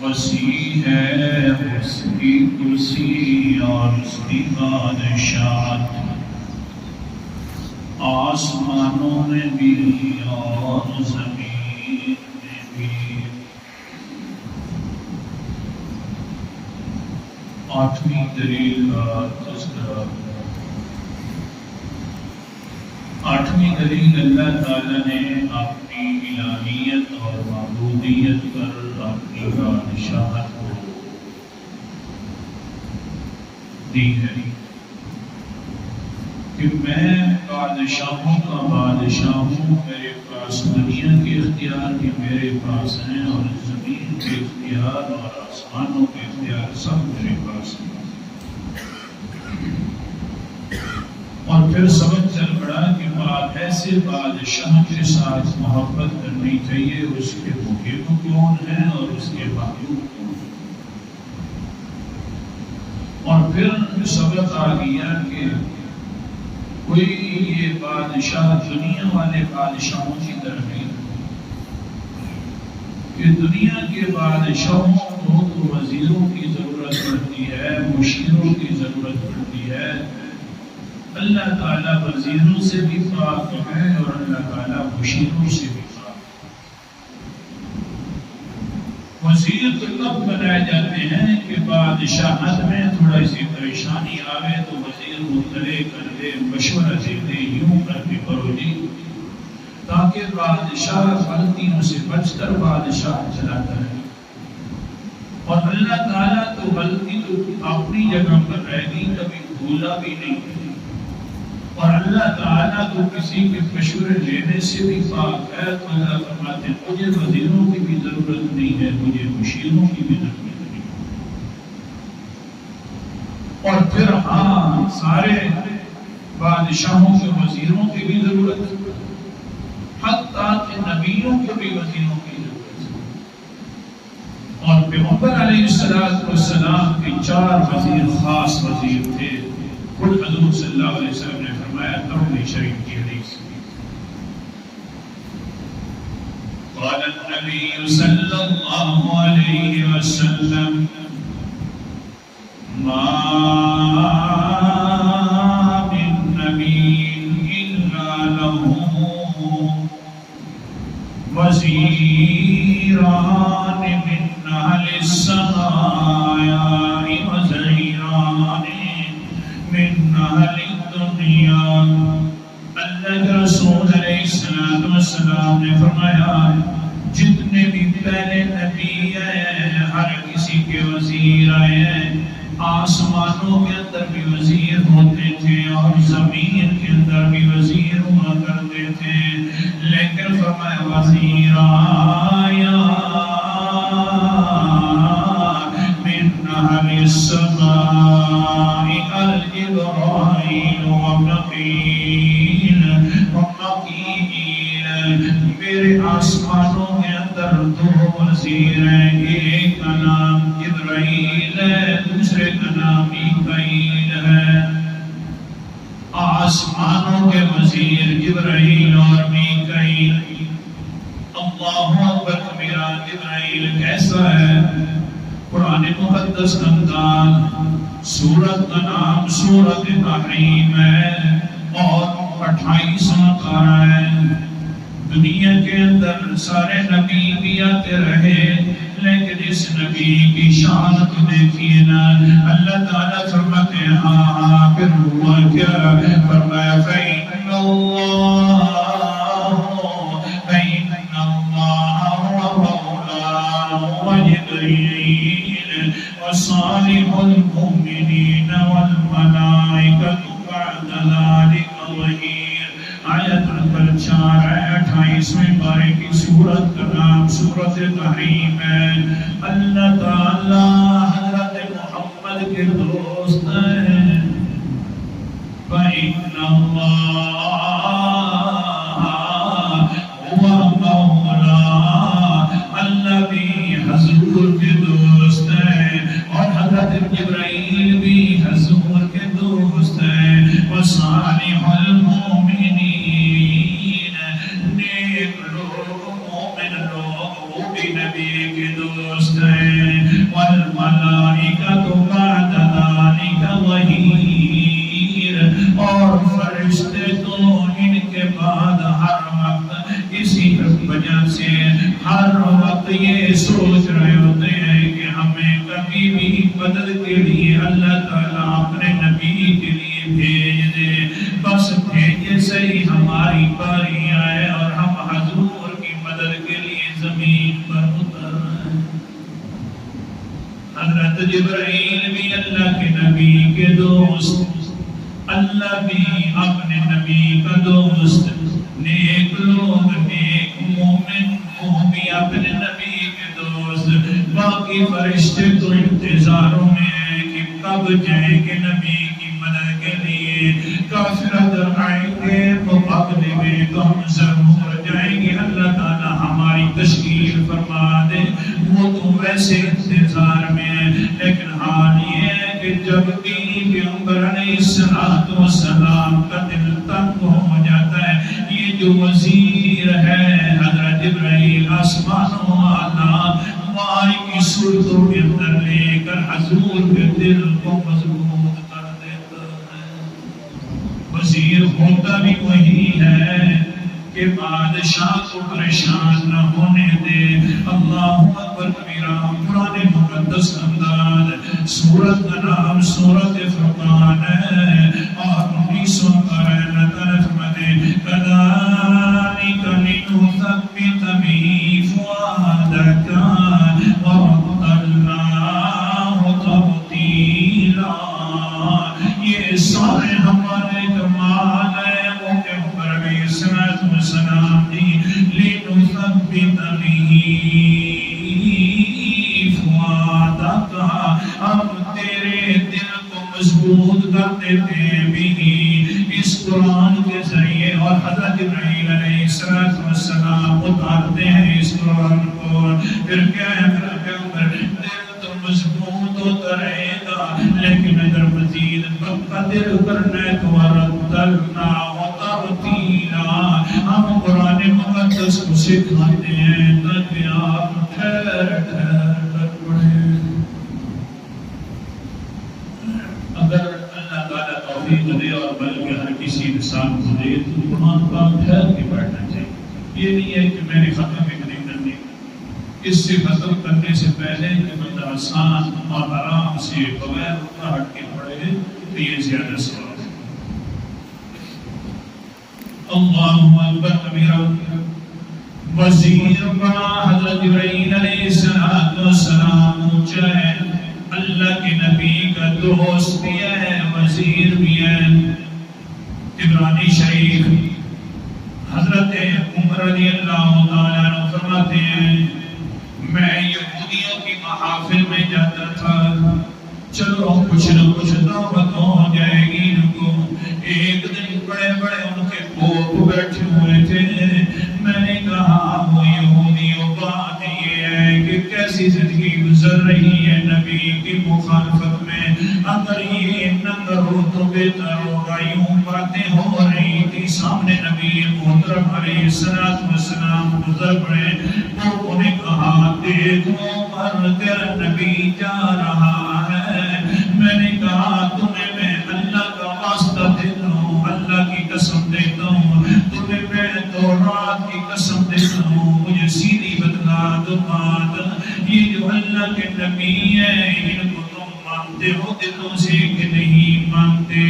وسیع ہے اس کی کرسی اور اس کی بادشاہت، آسمانوں میں بھی اور زمین میں بھی۔ آٹھویں دلیل کا تذکرہ۔ آٹھویں دلیل، اللہ تعالیٰ نے اپنی الہیت اور معبودیت پر اپنی بادشاہت کو دی ہے کہ میں بادشاہوں کا بادشاہ ہوں، میرے پاس دنیا کے اختیار بھی میرے پاس ہیں، اور زمین کے اختیار اور آسمانوں کے اختیار سب میرے پاس ہیں۔ اور پھر سمجھ چل پڑا کہ بات ایسے بادشاہ کے ساتھ محبت کرنی چاہیے، اس کے محب کون ہیں اور اس کے محبوب کون ہیں۔ اور پھر سبق آ گیا کہ کوئی یہ بادشاہ دنیا والے بادشاہوں کی طرح نہیں کہ دنیا کے بادشاہوں کو تو وزیروں کی ضرورت پڑتی ہے، مشیروں کی ضرورت پڑتی ہے۔ اللہ تعالیٰ وزیروں سے بھی پاک ہے اور اللہ تعالیٰ مشیروں سے بھی پاک ہے۔ وزیر تو تب بنائے جاتے ہیں کہ بادشاہت میں تھوڑا سی پریشانی آوے تو وزیر مطلع کر دے، مشورہ دے دے، یوں کر کے کرو جی، تاکہ بادشاہ غلطیوں سے بچ کر بادشاہ چلاتا ہے۔ اور اللہ تعالیٰ تو غلطی تو اپنی جگہ پر رہ گی، کبھی بھولا بھی نہیں، اور اللہ تعالیٰ تو کسی کے مشورے لینے سے بھی پاک ہے۔ تو اللہ فرماتے ہیں مجھے وزیروں کی بھی ضرورت نہیں ہے، مجھے مشیروں کی بھی ضرورت نہیں ہے۔ اور پھر ہاں سارے بادشاہوں کے وزیروں کی بھی ضرورت ہے، حتیٰ کہ نبیوں کے بھی وزیروں کی ضرورت ہے۔ اور پیغمبر علیہ السلام کے 4 وزیر خاص وزیر تھے۔ خود حضور صلی اللہ علیہ وسلم نے فرمایا، ترمذی شریف کی حدیث، قال النبی صلی اللہ علیہ وسلم ما من نبی الا له وزیران من اہل السماء وزیران من اہل الدنیا۔ اللہ کے رسول علیہ السلام نے فرمایا جتنے بھی پہلے نبی آئے ہر کسی کے وزیر آئے ہیں، آسمانوں کے اندر بھی وزیر ہوتے تھے اور زمین کے اندر بھی وزیر ہوا کرتے تھے، لیکن فرمایا وزیر آیا من اہل السماء الجبرائیل ومقیل میرے آسمانوں کے اندر 2 وزیر ہیں، ایک کا نام جبرائیل ہے، دوسرے کا نام میکائیل ہے۔ آسمانوں کے وزیر جبرائیل اور میکائیل۔ اللہ اکبر کبیرہ۔ جبرائیل کیسا ہے؟ قرآن مقدس کا انداز، سورت کا نام سورت تحریم ہے اور 28واں پارہ ہے۔ دنیا کے اندر سارے نبی بھی آتے رہے، لیکن اس نبی کی شان کو دیکھیے نا۔ اللہ تعالیٰ فرماتے ہیں ہاں پھر ہوا کیا؟ فرمایا فَإِنَّ اللَّهَ وَمَوْلَاهُ وَجِبْرِيلُ وَصَالِحُ الْمُؤْمِنِينَ وَالْمَلَائِكَةُ بَعْدَ ذَلِكَ ظَهِيرٌ۔ آیت نمبر 4 ہے 28ویں پارے کی سورت کا نام سورت تحریم ہے۔ اللہ تعالیٰ حضرت محمد کے دوست ہیں۔ فَإِنَّ اللَّهَ هُوَ مَوْلَاهُ، اللہ بھی حضور کے دوست ہیں اور حضرت جبرائیل بھی حضور کے دوست ہیں۔ وَصَالِحُ الْمُؤْمِنِينَ، نیک لوگ مومن لوگ وہ بھی نبی کے دوست ہیں۔ والملائکۃ بعد ذلک ظہیر، اور فرشتے تو ان کے بعد ہر وقت اسی وجہ سے ہر وقت یہ سوچ رہے ہوتے ہیں کہ ہمیں کبھی بھی مدد کے لیے اللہ تعالیٰ اپنے نبی کے لیے بھیج دے، بس بھیجے صحیح ہماری باری آئے اور ہم حضور کی مدد کے لیے زمین پر اتر آئے۔ حضرت جبرائیل بھی اللہ کے نبی کے دوست، اللہ بھی اپنے نبی کا دوست، نیک لوگ نیک مومن وہ بھی اپنے نبی کے دوست، باقی فرشتے تو انتظاروں میں ہیں کہ کب جائیں گے نبی کی مدد کے لیے، کافر اگر آئیں گے مقابلے میں تو ہم ضرور جائیں گے، اللہ تعالیٰ ہماری تشکیل فرما دے، وہ تو ویسے انتظار میں ہے، لیکن حال یہ ہے کہ جب بھی پیغمبر علیہ السلام کا دل تنگ ہو جاتا ہے، یہ جو وزیر ہے حضرت جبرائیل آسمانوں والا مائی کی صورتوں کے اندر لے کر حضور کے دل کو مضبوط کر دیتا ہے۔ وزیر ہوتا بھی وہی ہے کہ بادشاہ کو پریشان نہ ہونے دے۔ اللہ اکبر کبیرہ۔ قرآن مقدس انداز، سورت کا نام سورت فرقان ہے اور 19 اللہ تعالیٰ فرماتے ہیں كَذَلِكَ لِنُثَبِّتَ بِهِ فُؤَادَكَ وَرَتَّلْنَاهُ تَرْتِيلًا۔ یہ سارے ہمارے کمال ہیں وہ پیغمبر علیہ السلام دی، لِنُثَبِّتَ بِهِ فُؤَادَكَ، ہم تیرے دل کو مضبوط کر دیتے بھی اس قرآن کے ذریعے، اور حضرت جبرائیل علیہ السلام اتارتے ہیں اس قرآن کو، پھر کیا ہے پیغمبر دل تو مضبوط ہوتا رہے گا، لیکن اگر مزید پکا دل کرنا ہے تو وَرَتَّلْنَاهُ تَرْتِيلًا، ہم قرآن مقدس کو سکھاتے ہیں تاکہ آپ ٹھہر کر پڑھیں۔ اگر اللہ تعالیٰ توفیق دے اور بلکہ ہر کسی انسان کو دے تو قرآن پاک ٹھہر کے پڑھنا چاہیے۔ یہ نہیں ہے کہ میں نے ختم نہیں کرنی، اس سے ختم کرنے سے پہلے کہ بندہ آسان اور آرام سے بغیر اکھاہٹ کے پڑھے تو یہ زیادہ ثواب ہے۔ اللہ اکبر کبیرہ۔ وزیر بڑا حضرت جبرائیل علیہ السلام اونچا ہے، اللہ کے نبی کا دوست بھی ہے، وزیر بھی ہے۔ عبرانی شریف حضرت عمر رضی اللہ تعالیٰ عنہ فرماتے ہیں میں یہودیوں کی محافل میں جاتا تھا، چلو کچھ نہ کچھ دعوت ہو جائے گی ان کو۔ ایک دن بڑے بڑے ان کے پوپ بیٹھے ہوئے تھے، میں نے کہا وہ یہودیوں بات یہ ہے کہ کیسی زندگی گزر رہی ہے نبی کی مخالفت میں، اگر یہ نہ کرو تو بہتر ہوگا۔ یوں باتیں ہو رہی تھی، سامنے نبی محترم علیہ السلام گزر پڑے، لوگوں نے کہا دیکھو عمر تیرا نبی جا رہا ہے۔ میں نے کہا تمہیں میں اللہ کا واسطہ دیتا ہوں، اللہ کی قسم دیتا ہوں، تمہیں میں تورات کی قسم دیتا ہوں، مجھے سیدھی بتلا دو بات، یہ جو اللہ کے نبی ہیں ان کو تم مانتے ہو دلوں سے کہ نہیں مانتے؟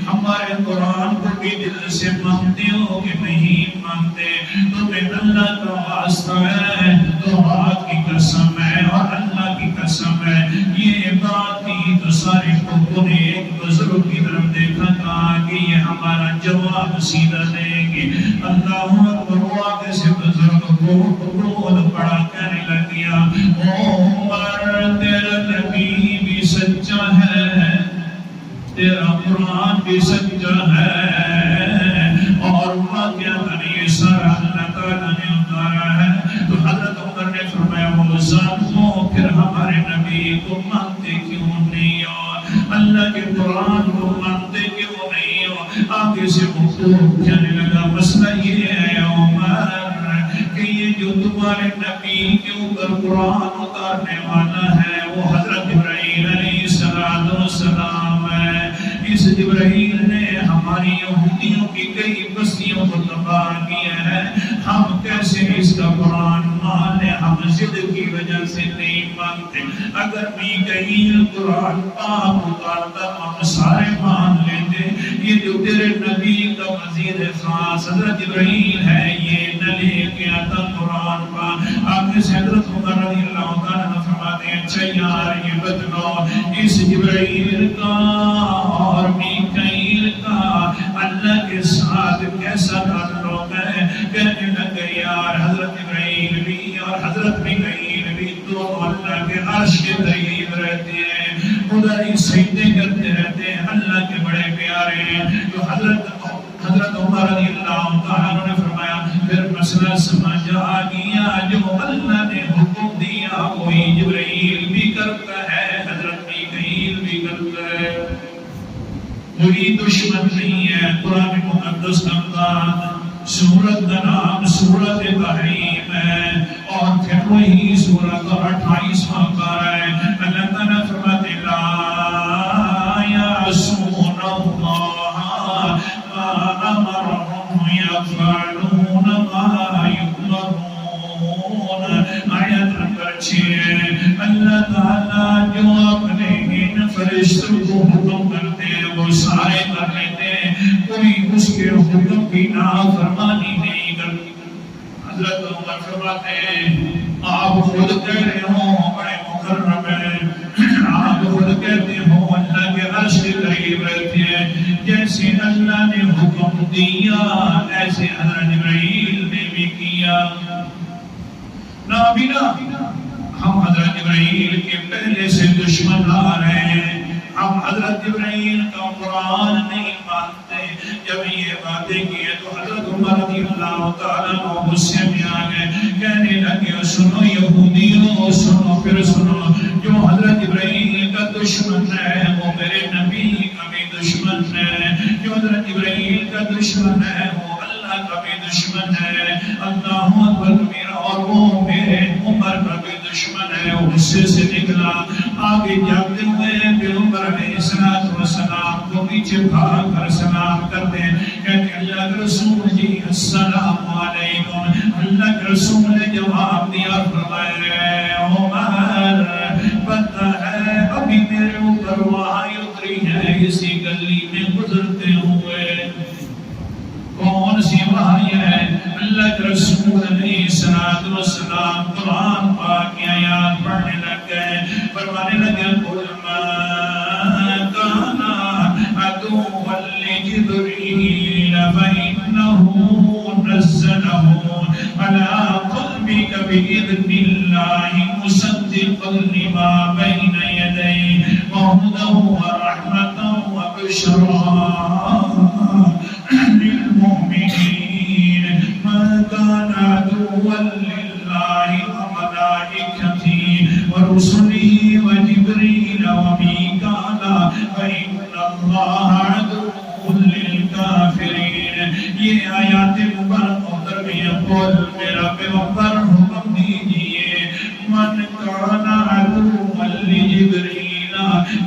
ہمارے قرآن کو بھی دل سے مانتے ہو کہ نہیں مانتے؟ تمہیں اللہ کا واسطہ ہے، تورات کی قسم ہے اور اللہ کی قسم ہے۔ یہ بات کی تو سارے لوگوں نے ایک بزرگ کی طرف دیکھا، کہا کہ یہ ہمارا جواب سیدھا دیں گے۔ اللہ اکبر، آگے سے بزرگ بول پڑا کہنے لگ گیا عمر تیرا نبی بھی سچا ہے، تیرا قرآن بھی سچا ہے، اور واقعہ یہ سارا اللہ تعالیٰ نے اتارا ہے۔ تو حضرت عمر نے فرمایا وہ ظالموں پھر ہمارے نبی کو مانتے کیوں نہیں اور اللہ کے قرآن کو مانتے کیوں نہیں ہو؟ آگے سے مختلف کہنے لگا مسئلہ یہ ہے عمر کہ یہ جو تمہارے نبی کے اوپر قرآن اتارنے والا ہے وہ حضرت جبرائیل نے ہماری یہودیوں کی کئی بستیوں کو تباہ کیا ہے، ہم کیسے اس کا قرآن مانے؟ ہم ضد کی وجہ سے نہیں مانتے۔ اگر میکائیل قرآن پاک اتارتا ہم سارے مان لیتے۔ یہ جو تیرے نبی کا وزیر خاص حضرت جبرائیل ہے، یہ نہ لے کے آتا قرآن پاک۔ آگے سے حضرت عمر رضی اللہ عنہ فرماتے ہیں اچھا یار یہ بتلو اس جبرائیل کا اور میکائیل کا اللہ کے ساتھ کیسا تعلق ہے؟ کہنے لگے یار حضرت جبرائیل بھی اور حضرت میکائیل بھی دونوں اللہ کے عرش کے قریب رہتے ہیں، ادھر ہی سجدے کرتے رہتے ہیں، اللہ کے بڑے پیارے ہیں۔ جو حضرت عمر رضی اللہ عنہ نے فرمایا پھر مسئلہ سمجھ آ گیا، جو اللہ نے حکم دیا وہی جبرائیل بھی کرتا ہے، حضرت میکائیل بھی کرتا ہے، کوئی دشمن نہیں ہے۔ قرآن مقدس کا سورت کا نام سورت تحریم ہے اور پھر وہی سورت 28واں پارہ ہے۔ اللہ تعالیٰ فرماتے ہیں لا یعصون اللہ ما امرهم یفعلون ما یؤمرون۔ آیت نمبر 6، اللہ تعالیٰ جو اپنے ان فرشتوں کو حکم کرتے ہیں وہ سارے کر لیتے ہیں، کوئی اس کے حکم کی نافرمانی نہیں کرتی۔ حضرت عمر فرماتے ہیں آپ خود کہہ رہے ہو بڑے مکرم ہیں، آپ خود کہتے ہو اللہ کے عرش کے قریب رہتے ہیں، جیسے اللہ نے حکم دیا ایسے حضرت جبرائیل نے بھی کیا۔ نابینا ہم حضرت جبرائیل کے پہلے سے دشمن آ رہے ہیں، ہم حضرت جبرائیل کا قرآن نہیں مانتے۔ جب یہ باتیں کی تو حضرت عمر رضی اللہ تعالیٰ عنہ غصے میں آ گئے، کہنے لگے سنو یہودیوں سنو، پھر سنو، جو حضرت جبرائیل کا دشمن ہے وہ میرے نبی کا بھی دشمن ہے، جو حضرت جبرائیل کا دشمن ہے وہ اللہ کا بھی دشمن ہے، اللہ اکبر کبیرہ، اور وہ میرے عمر کا بھی دشمن ہے۔ وہ غصے سے نکلا، آگے جاتے ہوئے پیغمبر علیہ السلام کو پیچھے بھاگ کر سلام کرتے ہیں، کہتے ہیں اللہ کے رسول جی السلام علیکم۔ اللہ کے رسول نے جواب دیا، فرمایا عمر پتہ ہے ابھی میرے اوپر وحی اتری ہے اسی گلی میں گزرتے ہوئے۔ کون سی وحی ہے؟ اللہ کے رسول علیہ السلام قرآن پاک کی آیات پڑھنے لگ گئے، فرمانے لگے قل ما کان عدوا لجبریل فإنه نزله على قلبك بإذن الله مصدقا لما بين يديه وهدى ورحمة وبشرى للمؤمنين ما كان عدوا لله وملائكته ورسله وجبريل وميكال فإن الله عدو للكافرين۔ یہ آیات مبارک اتر میں قول میرا پیغمبر حکم دیجئے من کان عدوا لجبریل،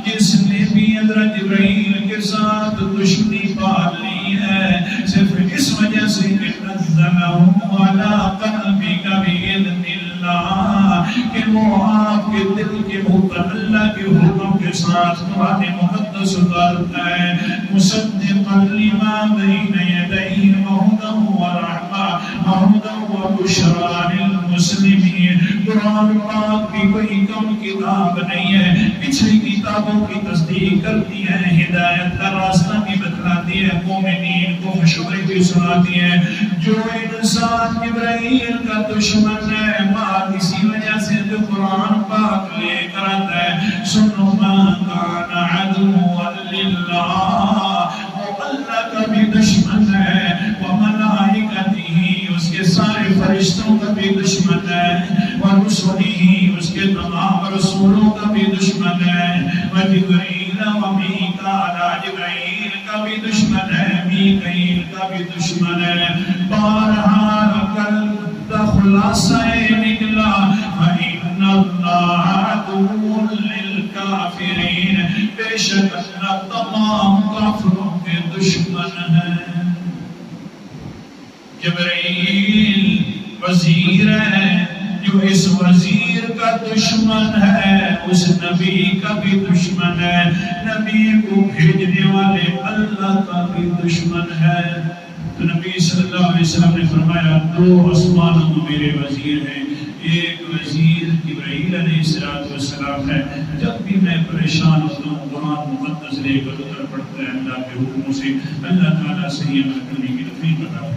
جس نے بھی حضرت جبرائیل کے ساتھ دشمنی پال لی ہے صرف اس وجہ سے کہ نزلہ علی قلبک بإذن اللہ، کہ وہ آپ کے دل کے اوپر اللہ کے حکم کے ساتھ قرآن مقدس اتارتا ہے، مصدقا لما بین یدیہ وہدی ورحمہ وہدی وبشریٰ للمسلمین۔ قرآن پاک کی کوئی کم کتاب نہیں ہے، پچھلی کتابوں کی تصدیق کرتی ہے، ہدایت کا راستہ بھی بتلاتی ہے، مومنین کو خوشخبری بھی سناتی ہے۔ جو انسان جبرائیل کا دشمن ہے بات اسی وجہ سے جو قرآن پاک لے کر آتا ہے، سنو ما کان عدوا للہ، وہ اللہ کا بھی دشمن ہے، وملائکتہ، اس کے سارے فرشتوں کا بھی دشمن ہے، ورسلہ، اس کے تمام رسولوں کا بھی دشمن ہے، وجبریل ومیکال، جبرائیل کا بھی دشمن ہے، میکائیل کا بھی دشمن ہے۔ بہرحال کل خلاصہ نکلا فإن اللہ عدو للکافرین، بے شک اللہ تمام کافروں کے دشمن ہے۔ جبرائیل وزیر ہے، جو اس وزیر کا دشمن ہے اس نبی کا بھی دشمن ہے، نبی کو بھیجنے والے اللہ کا بھی دشمن ہے۔ تو نبی صلی اللہ علیہ وسلم نے فرمایا دو آسمانوں میں میرے وزیر ہیں، ایک وزیر جبرائیل علیہ السلام ہے، جب بھی میں پریشان ہوتا ہوں قرآن مقدس لے کر اتر پڑتا ہے اللہ کے حکموں سے۔ اللہ تعالیٰ صحیح عمل کرنے کی توفیق عطا فرمائے۔